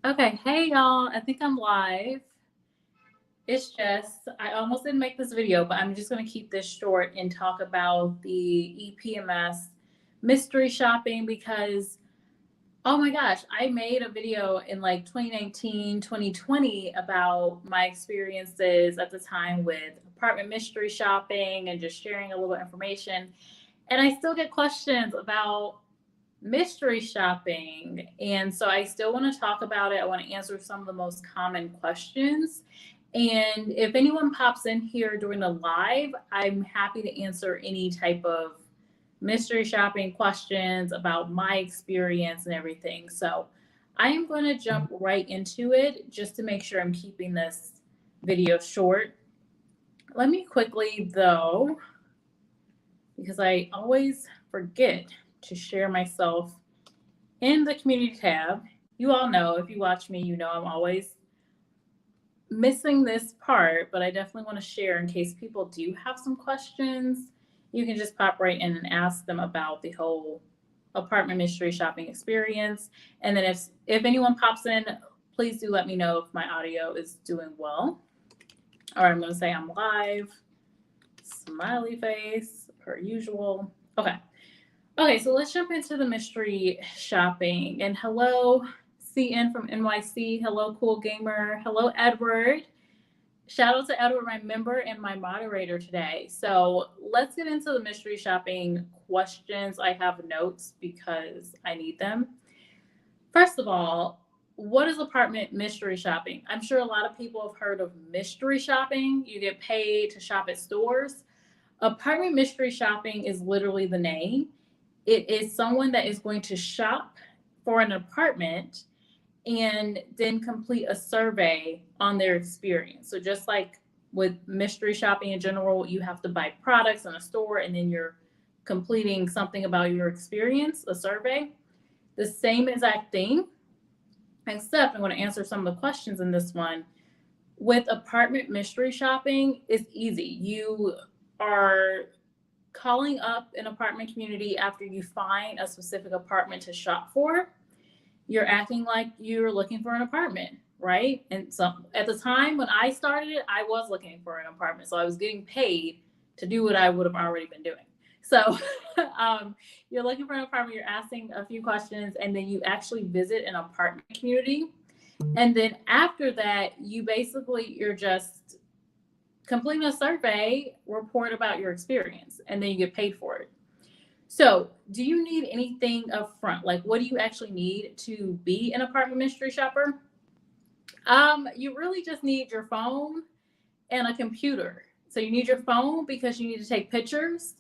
Okay, hey y'all, I think I'm live. It's just, I almost didn't make this video, but I'm just going to keep this short and talk about the EPMS mystery shopping because, oh my gosh, I made a video in like 2019, 2020 about my experiences at the time with apartment mystery shopping and just sharing a little information. And I still get questions about mystery shopping. And so I still want to talk about it. I want to answer some of the most common questions. And if anyone pops in here during the live, I'm happy to answer any type of mystery shopping questions about my experience and everything. So I am going to jump right into it just to make sure I'm keeping this video short. Let me quickly, though, because I always forget to share myself in the community tab. You all know, if you watch me, you know I'm always missing this part, but I definitely want to share in case people do have some questions. You can just pop right in and ask them about the whole apartment mystery shopping experience. And then if anyone pops in, please do let me know if my audio is doing well. All right, I'm going to say I'm live. Smiley face, per usual. Okay, so let's jump into the mystery shopping. And hello, CN from NYC. Hello, Cool Gamer. Hello, Edward. Shout out to Edward, my member and my moderator today. So let's get into the mystery shopping questions. I have notes because I need them. First of all, what is apartment mystery shopping? I'm sure a lot of people have heard of mystery shopping. You get paid to shop at stores. Apartment mystery shopping is literally the name. It is someone that is going to shop for an apartment and then complete a survey on their experience. So just like with mystery shopping in general, you have to buy products in a store and then you're completing something about your experience, a survey. The same exact thing, except I'm going to answer some of the questions in this one. With apartment mystery shopping, it's easy. You are calling up an apartment community after you find a specific apartment to shop for. You're acting like you're looking for an apartment, right? And so at the time when I started it, I was looking for an apartment. So I was getting paid to do what I would have already been doing. So you're looking for an apartment, you're asking a few questions, and then you actually visit an apartment community. And then after that, you're just completing a survey, report about your experience, and then you get paid for it. So, do you need anything up front? Like, what do you actually need to be an apartment mystery shopper? You really just need your phone and a computer. So, you need your phone because you need to take pictures,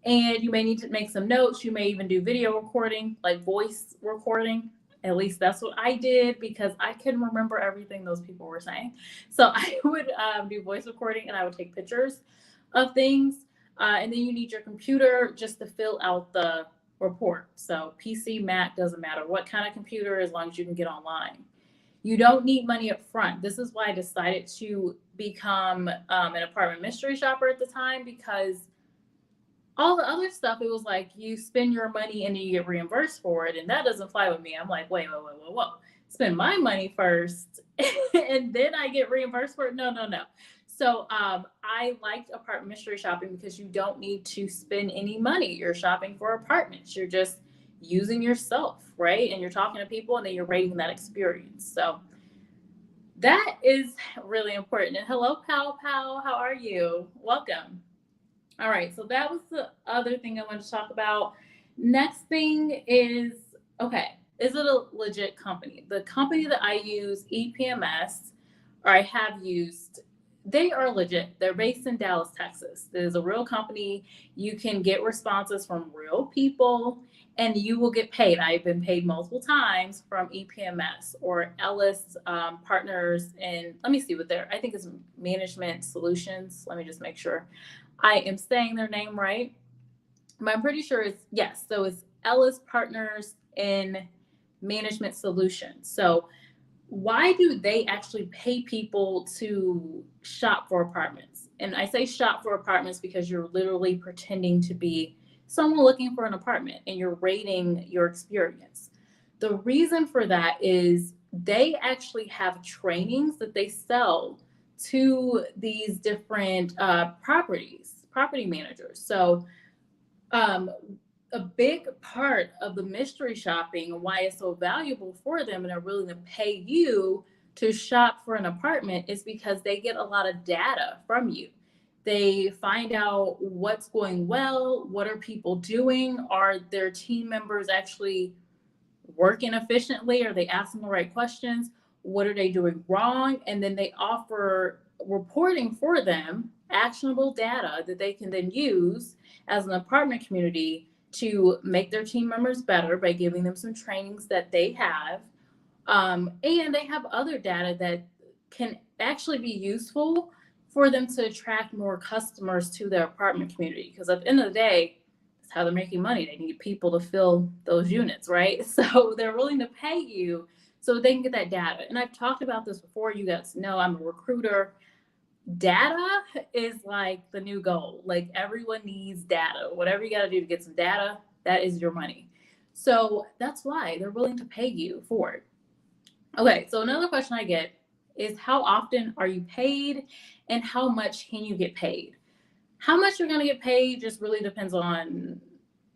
and you may need to make some notes. You may even do video recording, like voice recording. At least that's what I did because I couldn't remember everything those people were saying. So I would do voice recording and I would take pictures of things. And then you need your computer just to fill out the report. So PC, Mac, doesn't matter what kind of computer, as long as you can get online. You don't need money up front. This is why I decided to become an apartment mystery shopper at the time, because all the other stuff, it was like you spend your money and then you get reimbursed for it. And that doesn't fly with me. I'm like, wait. Spend my money first and then I get reimbursed for it. No. So I liked apartment mystery shopping because you don't need to spend any money. You're shopping for apartments. You're just using yourself, right? And you're talking to people and then you're rating that experience. So that is really important. And hello, Pow Pow. How are you? Welcome. All right, so that was the other thing I wanted to talk about. Next thing is, okay, is it a legit company? The company that I use, EPMS, or I have used, they are legit. They're based in Dallas, Texas. It is a real company. You can get responses from real people and you will get paid. I've been paid multiple times from EPMS or Ellis Partners. And let me see what they're, I think it's Management Solutions. Let me just make sure I am saying their name right. But I'm pretty sure it's, yes. So it's Ellis Partners in Management Solutions. So why do they actually pay people to shop for apartments? And I say shop for apartments because you're literally pretending to be someone looking for an apartment and you're rating your experience. The reason for that is they actually have trainings that they sell to these different property managers. So um, a big part of the mystery shopping and why it's so valuable for them and they're willing to pay you to shop for an apartment is because they get a lot of data from you. They find out what's going well, what are people doing, are their team members actually working efficiently, are they asking the right questions, what are they doing wrong, and then they offer reporting for them, actionable data that they can then use as an apartment community to make their team members better by giving them some trainings that they have. And they have other data that can actually be useful for them to attract more customers to their apartment community. Because at the end of the day, that's how they're making money. They need people to fill those units, right? So they're willing to pay you so they can get that data. And I've talked about this before. You guys know I'm a recruiter. Data is like the new gold. Like everyone needs data. Whatever you got to do to get some data, that is your money. So that's why they're willing to pay you for it. Okay, so another question I get is how often are you paid and how much can you get paid? How much you're going to get paid just really depends on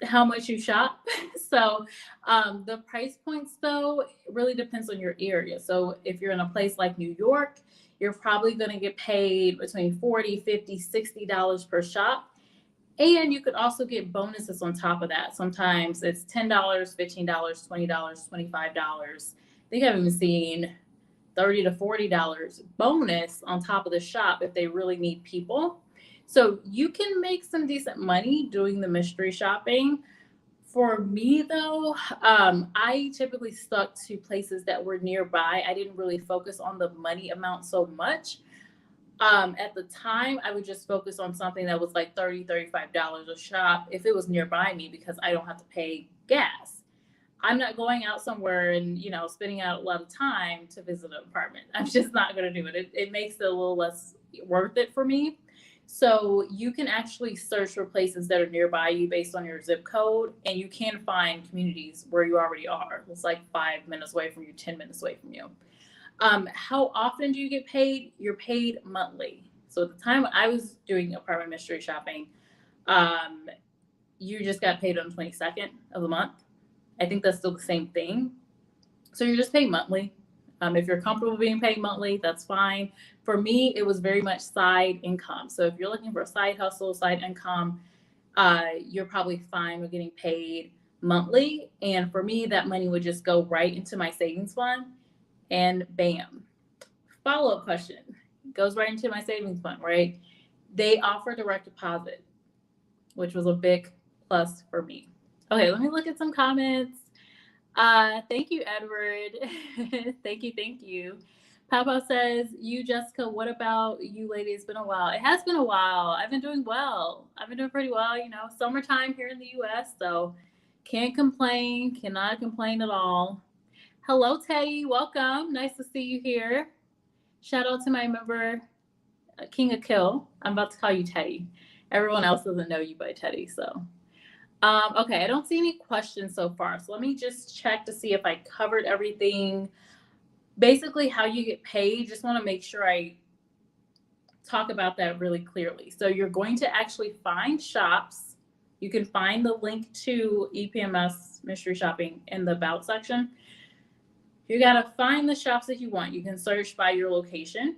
how much you shop. So the price points, though, really depends on your area. So if you're in a place like New York, you're probably going to get paid between $40, $50, $60 per shop. And you could also get bonuses on top of that. Sometimes it's $10, $15, $20, $25. I think I've even seen $30 to $40 bonus on top of the shop if they really need people. So you can make some decent money doing the mystery shopping. For me, though, I typically stuck to places that were nearby. I didn't really focus on the money amount so much. At the time, I would just focus on something that was like $30, $35 a shop if it was nearby me because I don't have to pay gas. I'm not going out somewhere and, spending out a lot of time to visit an apartment. I'm just not going to do it. It makes it a little less worth it for me. So you can actually search for places that are nearby you based on your zip code, and you can find communities where you already are. It's like 5 minutes away from you, 10 minutes away from you. How often do you get paid? You're paid monthly. So at the time when I was doing apartment mystery shopping, you just got paid on the 22nd of the month. I think that's still the same thing. So you're just paid monthly. If you're comfortable being paid monthly, that's fine. For me, it was very much side income. So if you're looking for a side hustle, side income, you're probably fine with getting paid monthly. And for me, that money would just go right into my savings fund and bam. Follow-up question. Goes right into my savings fund, right? They offer direct deposit, which was a big plus for me. Okay, let me look at some comments. Thank you, Edward. Thank you. Papa says, you, Jessica, what about you, lady? It's been a while. It has been a while. I've been doing well. I've been doing pretty well, summertime here in the US, so can't complain, cannot complain at all. Hello, Teddy. Welcome. Nice to see you here. Shout out to my member, King of Kill. I'm about to call you Teddy. Everyone else doesn't know you by Teddy, so. Okay, I don't see any questions so far. So let me just check to see if I covered everything. Basically, how you get paid, just want to make sure I talk about that really clearly. So you're going to actually find shops. You can find the link to EPMS Mystery Shopping in the About section. You got to find the shops that you want. You can search by your location.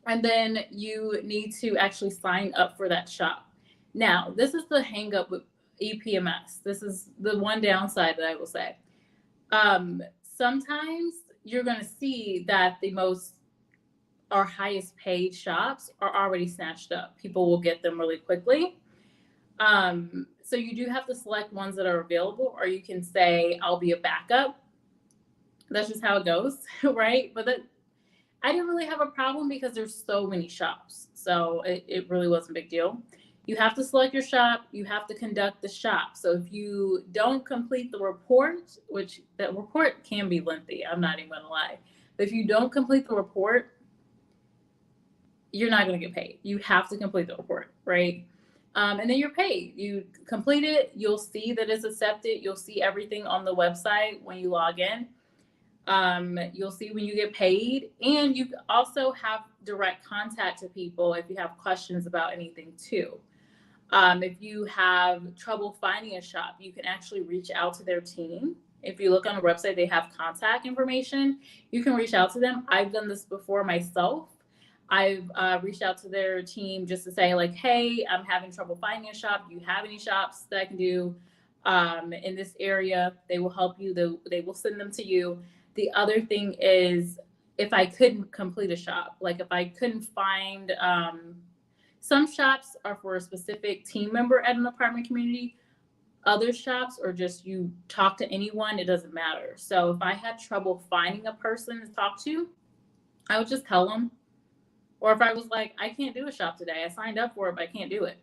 And then you need to actually sign up for that shop. Now, this is the hang up with EPMS. This is the one downside that I will say. Sometimes you're going to see that the most or highest paid shops are already snatched up. People will get them really quickly. So you do have to select ones that are available, or you can say, I'll be a backup. That's just how it goes, right? But I didn't really have a problem because there's so many shops. So it really wasn't a big deal. You have to select your shop. You have to conduct the shop. So if you don't complete the report, which that report can be lengthy, I'm not even gonna lie. But if you don't complete the report, you're not gonna get paid. You have to complete the report, right? And then you're paid. You complete it, you'll see that it's accepted. You'll see everything on the website when you log in. You'll see when you get paid, and you also have direct contact to people if you have questions about anything too. If you have trouble finding a shop, you can actually reach out to their team. If you look on the website, they have contact information. You can reach out to them. I've done this before myself. I've reached out to their team just to say, like, hey, I'm having trouble finding a shop. Do you have any shops that I can do in this area? They will help you. They will send them to you. The other thing is, if I couldn't complete a shop, like if I couldn't find, some shops are for a specific team member at an apartment community. Other shops are just you talk to anyone, it doesn't matter. So if I had trouble finding a person to talk to, I would just tell them. Or if I was like, I can't do a shop today, I signed up for it, but I can't do it,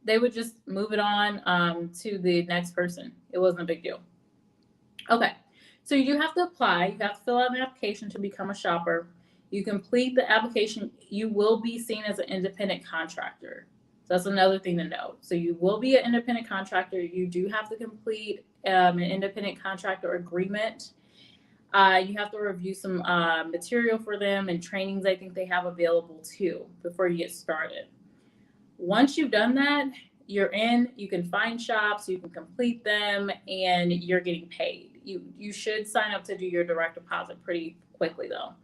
they would just move it on to the next person. It wasn't a big deal. Okay, so you do have to apply. You have to fill out an application to become a shopper. You complete the application, you will be seen as an independent contractor. So that's another thing to know. So you will be an independent contractor. You do have to complete an independent contractor agreement. You have to review some material for them and trainings I think they have available too before you get started. Once you've done that, you're in, you can find shops, you can complete them, and you're getting paid. You should sign up to do your direct deposit pretty quickly though.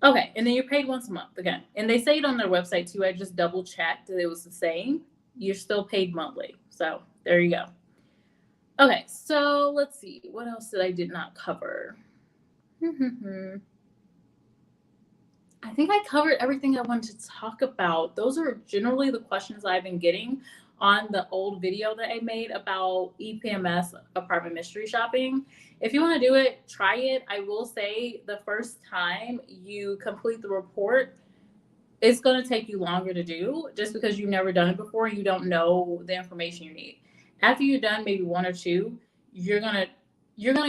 Okay, and then you're paid once a month again. And they say it on their website too. I just double checked that it was the same. You're still paid monthly. So there you go. Okay, so let's see. What else did not cover? I think I covered everything I wanted to talk about. Those are generally the questions I've been getting on the old video that I made about EPMS apartment mystery shopping. If you want to do it, try it. I will say the first time you complete the report, it's going to take you longer to do just because you've never done it before and you don't know the information you need. After you're done maybe one or two, you're gonna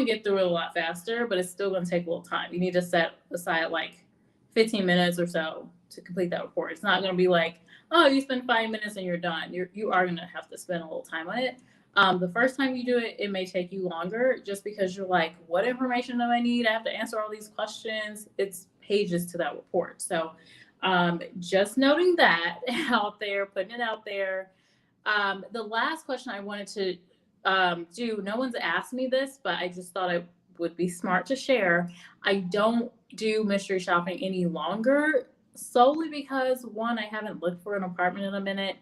get through it a lot faster, but it's still going to take a little time. You need to set aside like 15 minutes or so to complete that report. It's not going to be like, oh, you spend 5 minutes and you're done. You are going to have to spend a little time on it. The first time you do it, it may take you longer just because you're like, what information do I need? I have to answer all these questions. It's pages to that report. So just noting that out there, putting it out there. The last question I wanted to do, no one's asked me this, but I just thought it would be smart to share. I don't do mystery shopping any longer, solely because one, I haven't looked for an apartment in a minute,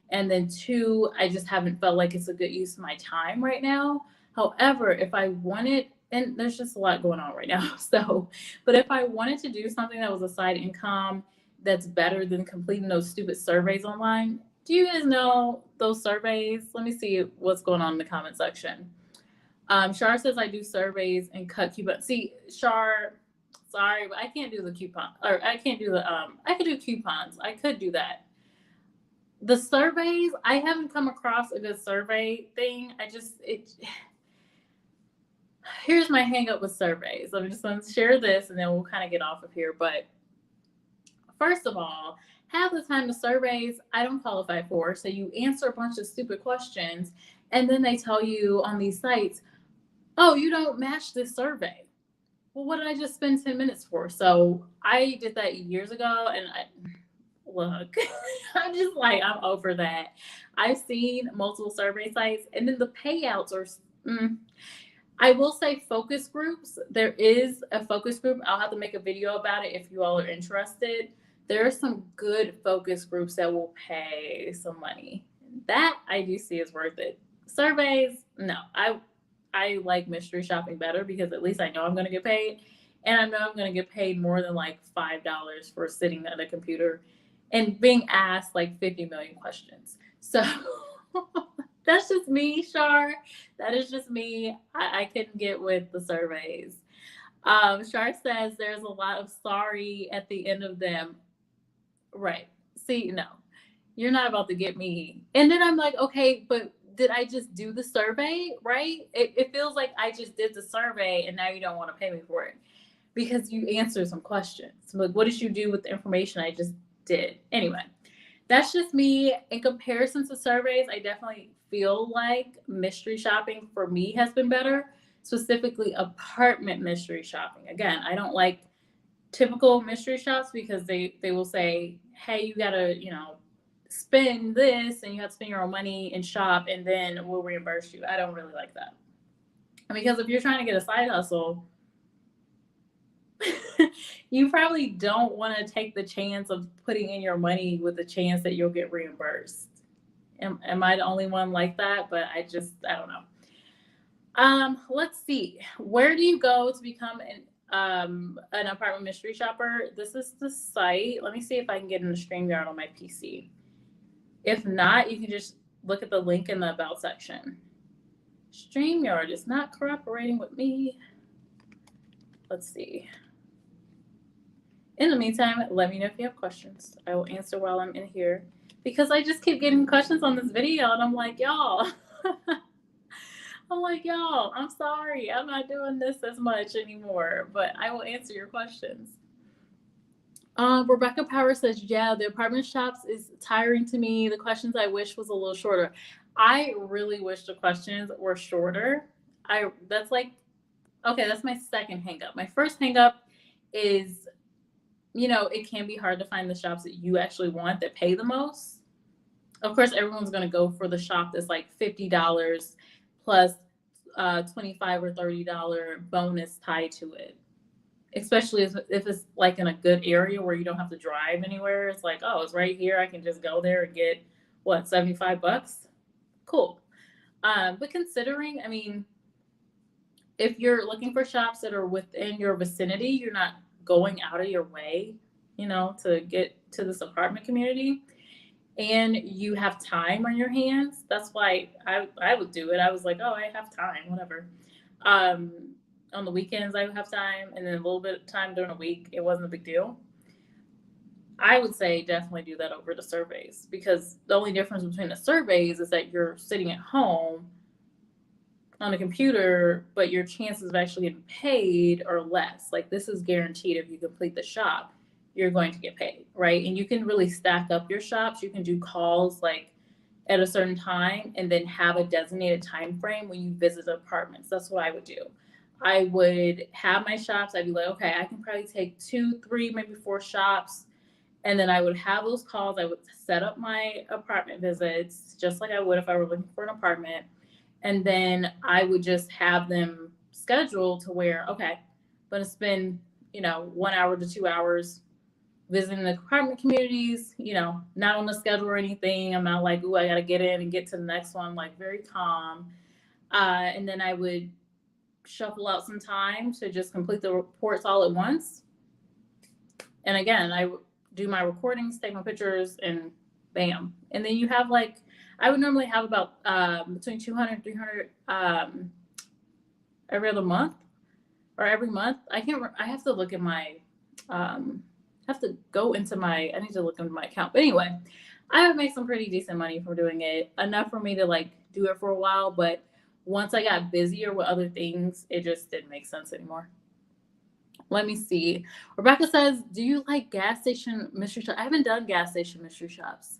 and then two, I just haven't felt like it's a good use of my time right now. However, if I wanted, and there's just a lot going on right now, so, but if I wanted to do something that was a side income that's better than completing those stupid surveys online, do you guys know those surveys? Let me see what's going on in the comment section. Shar says I do surveys and cut coupons. See, Shar, sorry, but I can't do the coupon, or I can't do the, I could do coupons. I could do that. The surveys, I haven't come across a good survey thing. Here's my hang up with surveys. I'm just going to share this and then we'll kind of get off of here. But first of all, half the time the surveys I don't qualify for. So you answer a bunch of stupid questions and then they tell you on these sites, oh, you don't match this survey. Well, what did I just spend 10 minutes for? So I did that years ago and look, I'm just like, I'm over that. I've seen multiple survey sites and then the payouts are, I will say focus groups. There is a focus group. I'll have to make a video about it if you all are interested. There are some good focus groups that will pay some money. That I do see is worth it. Surveys, no. I like mystery shopping better because at least I know I'm going to get paid. And I know I'm going to get paid more than like $5 for sitting at a computer and being asked like 50 million questions. So that's just me, Shar. That is just me. I couldn't get with the surveys. Shar says there's a lot of sorry at the end of them. Right. See, no, you're not about to get me. And then I'm like, okay, but did I just do the survey? Right? It feels like I just did the survey and now you don't want to pay me for it because you answered some questions. Like, what did you do with the information I just did? Anyway, that's just me. In comparison to surveys, I definitely feel like mystery shopping for me has been better specifically apartment mystery shopping. Again, I don't like typical mystery shops because they will say, hey, you gotta, spend this and you have to spend your own money and shop and then we'll reimburse you. I don't really like that. Because if you're trying to get a side hustle, you probably don't want to take the chance of putting in your money with the chance that you'll get reimbursed. Am I the only one like that? But I don't know. Let's see. Where do you go to become an apartment mystery shopper? This is the site. Let me see if I can get in the StreamYard on my PC. If not, you can just look at the link in the About section. StreamYard is not cooperating with me. Let's see. In the meantime, let me know if you have questions. I will answer while I'm in here because I just keep getting questions on this video and I'm like, y'all. I'm sorry. I'm not doing this as much anymore, but I will answer your questions. Rebecca Power says, yeah, the apartment shops is tiring to me. The questions I wish was a little shorter. I really wish the questions were shorter. That's my second hang up. My first hang up is, it can be hard to find the shops that you actually want that pay the most. Of course, everyone's going to go for the shop that's like $50 plus $25 or $30 bonus tied to it. Especially if it's like in a good area where you don't have to drive anywhere. It's like, oh, it's right here. I can just go there and get $75? Cool. But considering, if you're looking for shops that are within your vicinity, you're not going out of your way, to get to this apartment community, and you have time on your hands. That's why I would do it. I was like, oh, I have time, whatever. On the weekends, I would have time, and then a little bit of time during the week. It wasn't a big deal. I would say definitely do that over the surveys, because the only difference between the surveys is that you're sitting at home on a computer, but your chances of actually getting paid are less. Like, this is guaranteed. If you complete the shop, you're going to get paid, right? And you can really stack up your shops. You can do calls like at a certain time and then have a designated time frame when you visit apartments. That's what I would do. I would have my shops. I'd be like, okay, I can probably take 2, 3, maybe 4 shops. And then I would have those calls. I would set up my apartment visits just like I would if I were looking for an apartment. And then I would just have them scheduled to where, okay, I'm going to spend, 1 hour to 2 hours visiting the apartment communities, not on the schedule or anything. I'm not like, ooh, I got to get in and get to the next one, like very calm. And then I would shuffle out some time to just complete the reports all at once. And again, I would do my recordings, take my pictures, and bam. And then you have I would normally have about between 200 and 300 every other month or every month. I have to look at my, I need to look into my account. But anyway, I would make some pretty decent money from doing it. Enough for me to do it for a while. But once I got busier with other things, it just didn't make sense anymore. Let me see. Rebecca says, do you like gas station mystery shops? I haven't done gas station mystery shops.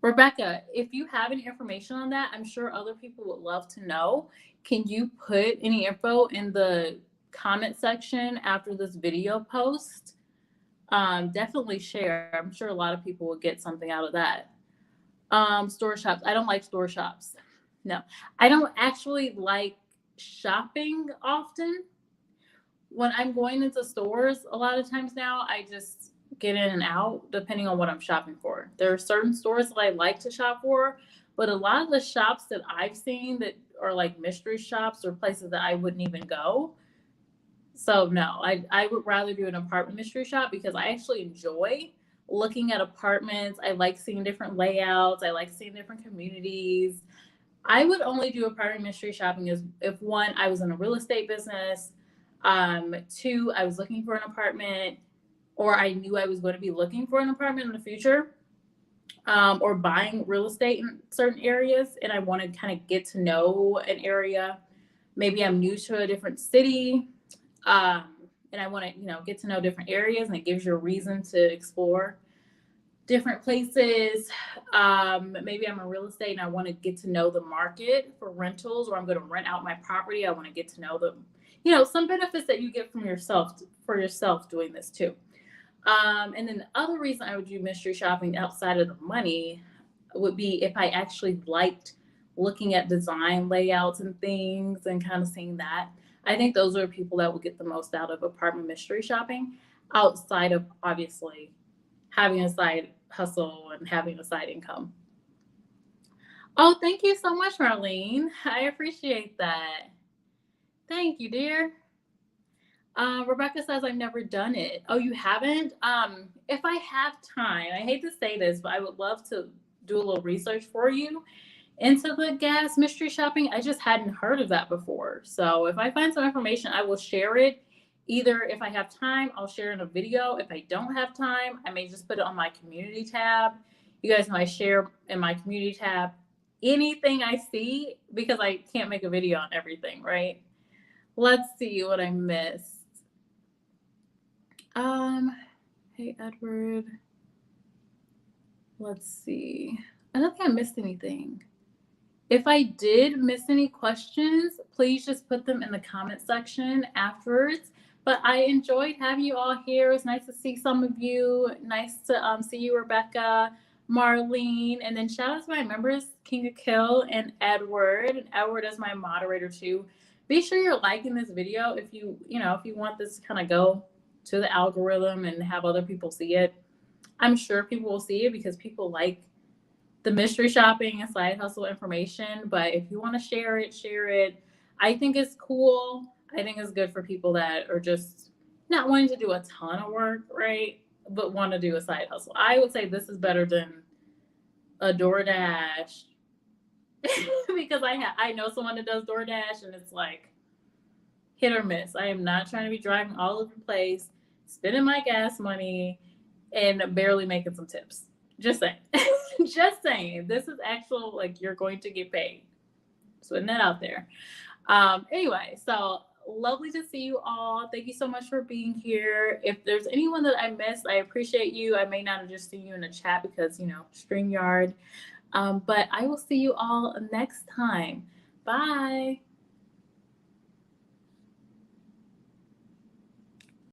Rebecca, if you have any information on that, I'm sure other people would love to know. Can you put any info in the comment section after this video post? Definitely share. I'm sure a lot of people will get something out of that. Store shops. I don't like store shops. No, I don't actually like shopping often. When I'm going into stores, a lot of times now, I just get in and out depending on what I'm shopping for. There are certain stores that I like to shop for, but a lot of the shops that I've seen that are like mystery shops or places that I wouldn't even go. So no, I would rather do an apartment mystery shop because I actually enjoy looking at apartments. I like seeing different layouts. I like seeing different communities. I would only do apartment mystery shopping if 1, I was in a real estate business, 2, I was looking for an apartment, or I knew I was going to be looking for an apartment in the future, or buying real estate in certain areas, and I want to kind of get to know an area. Maybe I'm new to a different city, and I want to, get to know different areas, and it gives you a reason to explore different places. Maybe I'm in real estate and I want to get to know the market for rentals, or I'm going to rent out my property. I want to get to know the, some benefits that you get from yourself for yourself doing this too. And then the other reason I would do mystery shopping outside of the money would be if I actually liked looking at design layouts and things and kind of seeing that. I think those are people that will get the most out of apartment mystery shopping outside of obviously having a side hustle and having a side income. Oh, thank you so much, Marlene. I appreciate that. Thank you, dear. Rebecca says, I've never done it. Oh, you haven't? If I have time, I hate to say this, but I would love to do a little research for you into the gas mystery shopping. I just hadn't heard of that before. So if I find some information, I will share it. Either if I have time, I'll share in a video. If I don't have time, I may just put it on my community tab. You guys know I share in my community tab anything I see because I can't make a video on everything, right? Let's see what I missed. Hey, Edward. Let's see. I don't think I missed anything. If I did miss any questions, please just put them in the comment section afterwards. But I enjoyed having you all here. It was nice to see some of you. Nice to see you, Rebecca, Marlene, and then shout out to my members, King of Kill and Edward. And Edward is my moderator too. Be sure you're liking this video if you want this to kind of go to the algorithm and have other people see it. I'm sure people will see it because people like the mystery shopping and side hustle information. But if you want to share it, share it. I think it's cool. I think it's good for people that are just not wanting to do a ton of work, right? But want to do a side hustle. I would say this is better than a DoorDash because I know someone that does DoorDash and it's like hit or miss. I am not trying to be driving all over the place, spending my gas money, and barely making some tips. Just saying. Just saying. This is actual, like, you're going to get paid. Just putting that out there. Anyway, so lovely to see you all. Thank you so much for being here. If there's anyone that I missed, I appreciate you. I may not have just seen you in the chat because, StreamYard. But I will see you all next time. Bye.